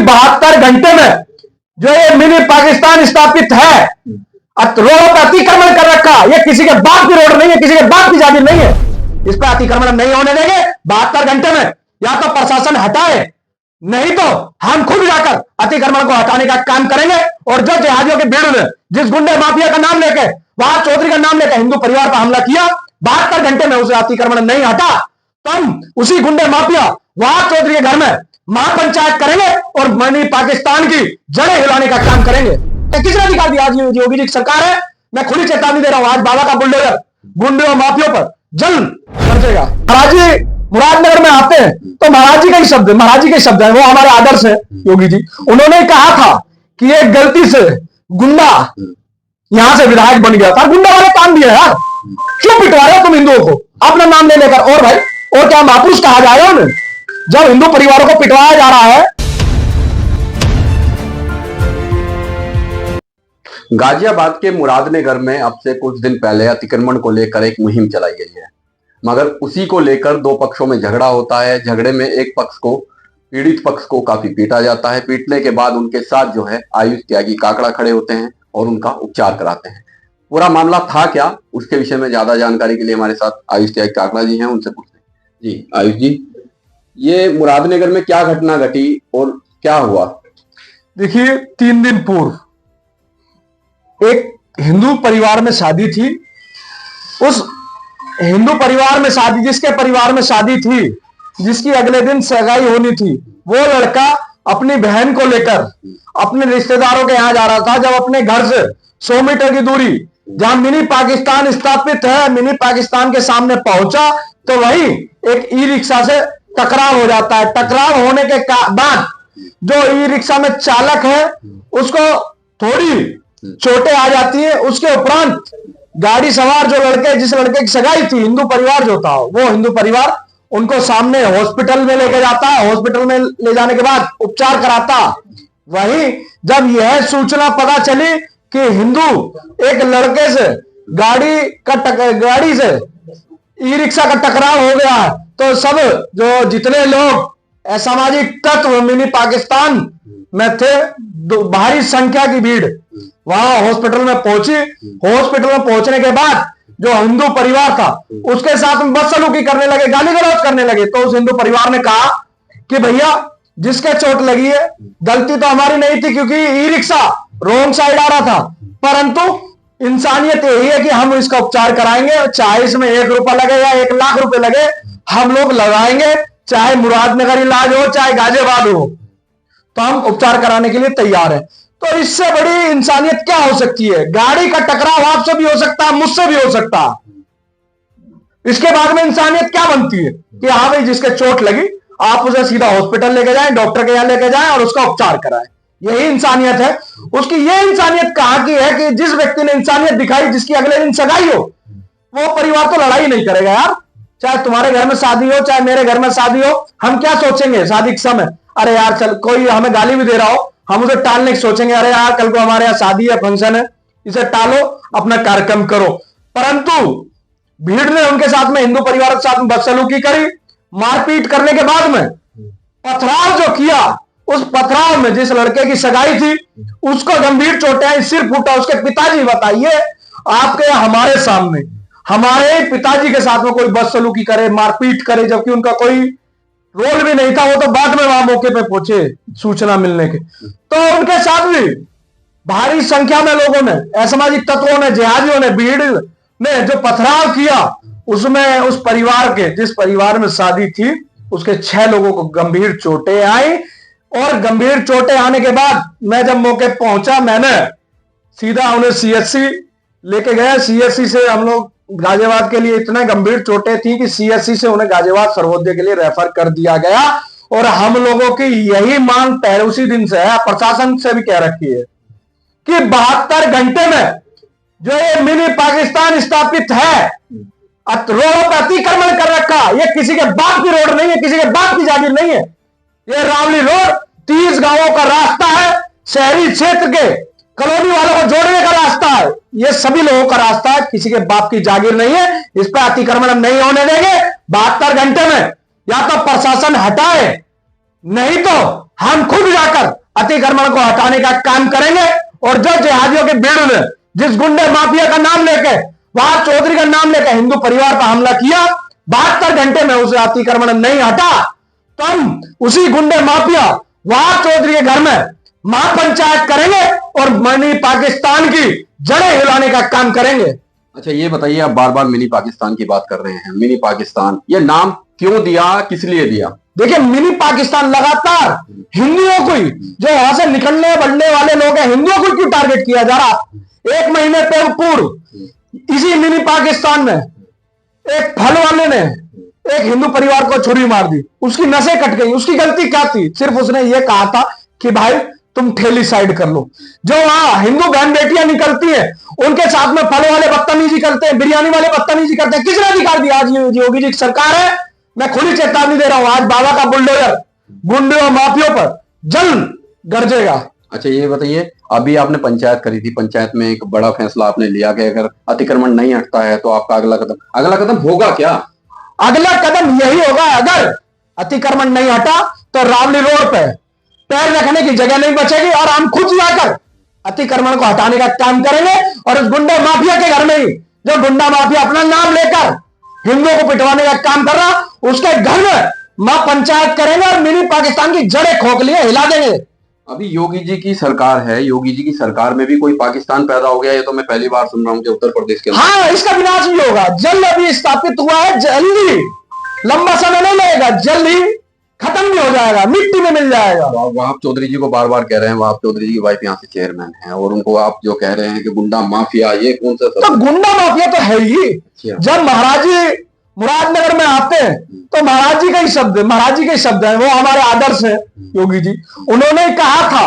72 घंटे में जो ये मिनी पाकिस्तान स्थापित है, रोडों पर अतिक्रमण कर रखा, ये किसी के बाप की रोड नहीं है, किसी के बाप की जागीर नहीं है। इस पर अतिक्रमण नहीं होने देंगे 72 घंटे में। या तो प्रशासन हटाए, नहीं तो हम खुद जाकर अतिक्रमण को हटाने का काम करेंगे। और जो जिहादियों के भीड़ में जिस गुंडे माफिया का नाम लेके, वहां चौधरी का नाम लेकर हिंदू परिवार पर हमला किया, 72 घंटे में उसे अतिक्रमण नहीं हटा तो हम उसी गुंडे माफिया वहां चौधरी के घर में महापंचायत करेंगे और मिनी पाकिस्तान की जड़ें हिलाने का काम करेंगे। किसने अधिकार दिया? आज योगी जी की सरकार है। मैं खुली चेतावनी दे रहा हूं, आज बाबा का बुलडोजर गुंडे और माफियों पर जल्द पहुंचेगा। महाराज जी मुरादनगर में आते हैं तो महाराज जी का ही शब्द, महाराज जी के शब्द है, वो हमारे आदर्श है योगी जी। उन्होंने कहा था कि एक गलती से गुंडा यहां से विधायक बन गया था। गुंडा वाले काम दिए यार, क्यों पिटवा रहे हो तुम हिंदुओं को अपना नाम ले लेकर? और भाई और क्या महापुरुष कहा जाएगा उन्हें जब हिंदू परिवारों को पिटवाया जा रहा है? गाजियाबाद के मुरादनगर में अब से कुछ दिन पहले अतिक्रमण को लेकर एक मुहिम चलाई गई है, मगर उसी को लेकर दो पक्षों में झगड़ा होता है। झगड़े में एक पक्ष को, पीड़ित पक्ष को काफी पीटा जाता है। पीटने के बाद उनके साथ जो है आयुष त्यागी काकड़ा खड़े होते हैं और उनका उपचार कराते हैं। पूरा मामला था क्या, उसके विषय में ज्यादा जानकारी के लिए हमारे साथ आयुष त्यागी काकड़ा जी हैं, उनसे पूछते हैं। जी आयुष जी, ये मुरादनगर में क्या घटना घटी और क्या हुआ? देखिए, 3 दिन पूर्व एक हिंदू परिवार में शादी थी। उस हिंदू परिवार में शादी, जिसके परिवार में शादी थी, जिसकी अगले दिन सगाई होनी थी, वो लड़का अपनी बहन को लेकर अपने रिश्तेदारों के यहां जा रहा था। जब अपने घर से 100 मीटर की दूरी जहां मिनी पाकिस्तान स्थापित है, मिनी पाकिस्तान के सामने पहुंचा तो वहीं एक ई रिक्शा से टकराव हो जाता है। टकराव होने के बाद जो ई रिक्शा में चालक है उसको थोड़ी चोटें आ जाती है। उसके उपरांत गाड़ी सवार जो लड़के, जिस लड़के की सगाई थी, हिंदू परिवार जो था, वो हिंदू परिवार उनको सामने हॉस्पिटल में लेके जाता है। हॉस्पिटल में ले जाने के बाद उपचार कराता। वहीं जब यह सूचना पता चली कि हिंदू एक लड़के से गाड़ी से ई रिक्शा का टकराव हो गया है, तो सब जो जितने लोग असामाजिक तत्व मिनी पाकिस्तान में थे, भारी संख्या की भीड़ वहां हॉस्पिटल में पहुंची। हॉस्पिटल में पहुंचने के बाद जो हिंदू परिवार था उसके साथ में बदसलूकी करने लगे, गाली गलौज करने लगे। तो उस हिंदू परिवार ने कहा कि भैया जिसके चोट लगी है, गलती तो हमारी नहीं थी क्योंकि ई रिक्शा रोंग साइड आ रहा था, परंतु इंसानियत यही है कि हम इसका उपचार कराएंगे, चाहे इसमें 1 रुपया लगे या 1 लाख रुपए लगे, हम लोग लगाएंगे। चाहे मुरादनगर इलाज हो, चाहे गाजियाबाद हो, तो हम उपचार कराने के लिए तैयार हैं। तो इससे बड़ी इंसानियत क्या हो सकती है? गाड़ी का टकराव आपसे भी हो सकता है, मुझसे भी हो सकता है। इसके बाद में इंसानियत क्या बनती है कि हाँ भाई जिसके चोट लगी आप उसे सीधा हॉस्पिटल लेके जाएं, डॉक्टर के यहां लेके जाएं और उसका उपचार कराएं। यही इंसानियत है। उसकी ये इंसानियत कहां की है कि जिस व्यक्ति ने इंसानियत दिखाई, जिसकी अगले दिन सगाई हो, वो परिवार तो लड़ाई नहीं करेगा यार। चाहे तुम्हारे घर में शादी हो, चाहे मेरे घर में शादी हो, हम क्या सोचेंगे शादी के समय? अरे यार चल, कोई हमें गाली भी दे रहा हो, हम उसे टालने की सोचेंगे, अरे यार कल को हमारे यहाँ शादी है, फंक्शन है, इसे टालो, अपना कार्यक्रम करो। परंतु भीड़ ने उनके साथ में, हिंदू परिवार के साथ में बदसलूकी करी। मारपीट करने के बाद में पथराव जो किया, उस पथराव में जिस लड़के की सगाई थी उसको गंभीर चोटें आई, सिर फूटा। उसके पिताजी, बताइए आपके हमारे सामने हमारे पिताजी के साथ में कोई बदसलूकी करे, मारपीट करे, जबकि उनका कोई रोल भी नहीं था। वो तो बाद में वहां मौके पे पहुंचे सूचना मिलने के। तो उनके साथ भी भारी संख्या में लोगों ने, असामाजिक तत्वों ने, जिहादियों ने, भीड़ ने जो पथराव किया, उसमें उस परिवार के, जिस परिवार में शादी थी, उसके 6 लोगों को गंभीर चोटें आई। और गंभीर चोटें आने के बाद मैं जब मौके पहुंचा, मैंने सीधा उन्हें सीएससी लेके गया। सीएससी से हम लोग गाजियाबाद के लिए, इतने गंभीर चोटें थी कि सीएससी से उन्हें गाजियाबाद सर्वोदय के लिए रेफर कर दिया गया। और हम लोगों की यही मांग पहले उसी दिन से है, प्रशासन से भी कह रखी है कि 72 घंटे में जो ये मिनी पाकिस्तान स्थापित है, रोडों पर अतिक्रमण कर रखा, ये किसी के बाप की रोड नहीं है, किसी के बाप की जागीर नहीं है। ये रावली रोड 30 गांवों का रास्ता है, शहरी क्षेत्र के कॉलोनी वालों को जोड़ने का रास्ता है। ये सभी लोगों का रास्ता है, किसी के बाप की जागीर नहीं है। इस पर अतिक्रमण नहीं होने देंगे 72 घंटे में। या तो प्रशासन हटाए, नहीं तो हम खुद जाकर अतिक्रमण को हटाने का काम करेंगे। और जो जिहादियों के भीड़ में जिस गुंडे माफिया का नाम लेके, वहां चौधरी का नाम लेकर हिंदू परिवार पर हमला किया, 72 घंटे में उसे अतिक्रमण नहीं हटा, तो हम उसी गुंडे माफिया वहां चौधरी के घर में महापंचायत करेंगे और मिनी पाकिस्तान की जड़ें हिलाने का काम करेंगे। अच्छा ये बताइए, आप बार बार मिनी पाकिस्तान की बात कर रहे हैं, मिनी पाकिस्तान ये नाम क्यों दिया, किस लिए दिया? देखिए, मिनी पाकिस्तान लगातार हिंदुओं को ही, जो वहां से निकलने बढ़ने वाले लोग हैं, हिंदुओं को क्यों टारगेट किया जा रहा? 1 महीने पूर्व इसी मिनी पाकिस्तान में एक फल वाले ने एक हिंदू परिवार को छुरी मार दी, उसकी नसें कट गई। उसकी गलती क्या थी? सिर्फ उसने ये कहा था कि भाई तुम ठेली साइड कर लो। जो वहां हिंदू बहन बेटियां निकलती हैं, उनके साथ में फल वाले बदतमीजी करते हैं, बिरयानी वाले बदतमीजी करते हैं। किसने अधिकार दिया? आज योगी जी की सरकार है। मैं खुली चेतावनी दे रहा हूं, आज बाबा का बुलडोजर गुंडे और माफियों पर जल्द गरजेगा। अच्छा ये बताइए, अभी आपने पंचायत करी थी, पंचायत में एक बड़ा फैसला आपने लिया कि अगर अतिक्रमण नहीं हटता है तो आपका अगला कदम होगा क्या? अगला कदम यही होगा, अगर अतिक्रमण नहीं हटा तो रावली रोड पे पैर रखने की जगह नहीं बचेगी और हम खुद जाकर अतिक्रमण को हटाने का काम करेंगे। और उस गुंडा माफिया के घर में ही, जो गुंडा माफिया अपना नाम लेकर हिंदुओं को पिटवाने का काम कर रहा, उसके घर में मां पंचायत करेंगे और मिनी पाकिस्तान की जड़ें खोखलियां हिला देंगे। अभी योगी जी की सरकार है, योगी जी की सरकार में भी कोई पाकिस्तान पैदा हो गया, ये तो मैं पहली बार सुन रहा हूँ कि उत्तर प्रदेश के। हाँ, इसका विनाश भी होगा, जल्द अभी स्थापित हुआ है, जल्दी, लंबा समय नहीं लगेगा, जल्द ही खत्म भी हो जाएगा, मिट्टी में मिल जाएगा। वहाब चौधरी जी को बार बार कह रहे हैं, वहाब चौधरी जी की वाइफ यहाँ से चेयरमैन है, और उनको आप जो कह रहे हैं कि गुंडा माफिया, ये कौन सा? तो गुंडा माफिया तो है ही। जब महाराज जी मुरादनगर में आते हैं तो महाराज जी का ही शब्द, महाराज जी के शब्द है, वो हमारे आदर्श है योगी जी। उन्होंने कहा था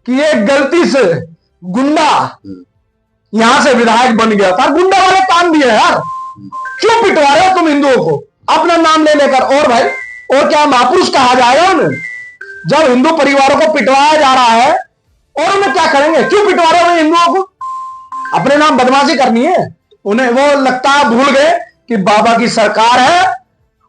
कि एक गलती से गुंडा यहां से विधायक बन गया था। गुंडा वाले काम भी है यार, क्यों पिटवा रहे हो तुम हिंदुओं को अपना नाम ले लेकर? और भाई, और क्या महापुरुष कहा जाएगा उन्हें? जब हिंदू परिवारों को पिटवाया जा रहा है, और उन्हें क्या करेंगे? क्यों पिटवा रहे हो हिंदुओं को? अपने नाम बदमाशी करनी है उन्हें। वो लगता है भूल गए कि बाबा की सरकार है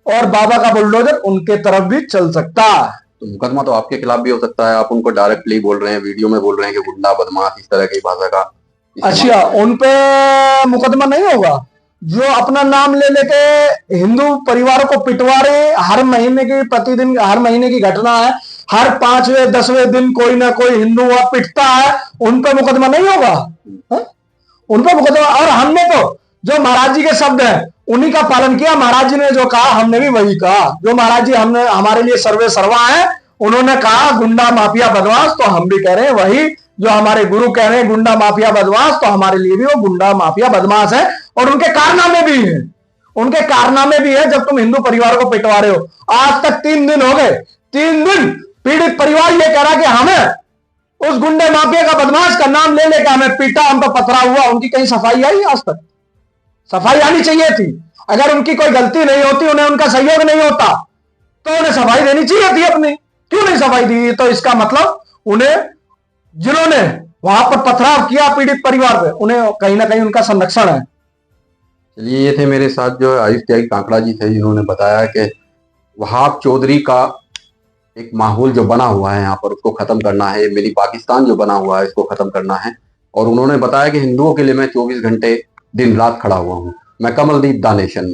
और बाबा का बुलडोजर उनके तरफ भी चल सकता है। तो मुकदमा तो आपके खिलाफ भी हो सकता है। आप उनको डायरेक्टली बोल रहे हैं, वीडियो में बोल रहे हैं कि गुंडा बदमाश, इस तरह की भाषा का। अच्छा, उन पे मुकदमा नहीं होगा? जो अपना नाम ले लेके हिंदू परिवारों को पिटवा रहे, हर महीने की, प्रतिदिन, हर महीने की घटना है, हर 5वें 10वें दिन कोई ना कोई हिंदू वहां पिटता है, उन पे मुकदमा नहीं होगा? उन पे मुकदमा। और हमने तो जो महाराज जी के शब्द हैं उन्हीं का पालन किया। महाराज जी ने जो कहा हमने भी वही कहा। जो महाराज जी हमने हमारे लिए सर्वे सर्वा है, उन्होंने कहा गुंडा माफिया बदमाश, तो हम भी कह रहे हैं वही। जो हमारे गुरु कह रहे हैं गुंडा माफिया बदमाश, तो हमारे लिए भी वो गुंडा माफिया बदमाश है। और उनके कारनामे भी है, उनके कारनामे भी है। जब तुम हिंदू परिवार को पिटवा रहे हो, आज तक 3 दिन हो गए, 3 दिन पीड़ित परिवार ये कह रहा कि हमें उस गुंडे माफिया का, बदमाश का नाम ले लेकर हमें पीटा, हम पर पथरा हुआ। उनकी कहीं सफाई आई? आज तक सफाई आनी चाहिए थी। अगर उनकी कोई गलती नहीं होती, उन्हें उनका सहयोग नहीं होता, तो उन्हें सफाई देनी चाहिए थी अपनी। क्यों नहीं सफाई दी? तो इसका मतलब उन्हें, जिन्होंने वहां पर पथराव किया पीड़ित परिवार पे, उन्हें कहीं ना कहीं उनका संरक्षण है। चलिए, ये थे मेरे साथ जो आयुष त्यागी कांकड़ा जी थे, जिन्होंने बताया कि वहाब चौधरी का एक माहौल जो बना हुआ है यहाँ पर, उसको खत्म करना है। मिनी पाकिस्तान जो बना हुआ है, इसको खत्म करना है। और उन्होंने बताया कि हिंदुओं के लिए मैं 24 घंटे दिन रात खड़ा हुआ हूँ। मैं कमलदीप, द नेशन।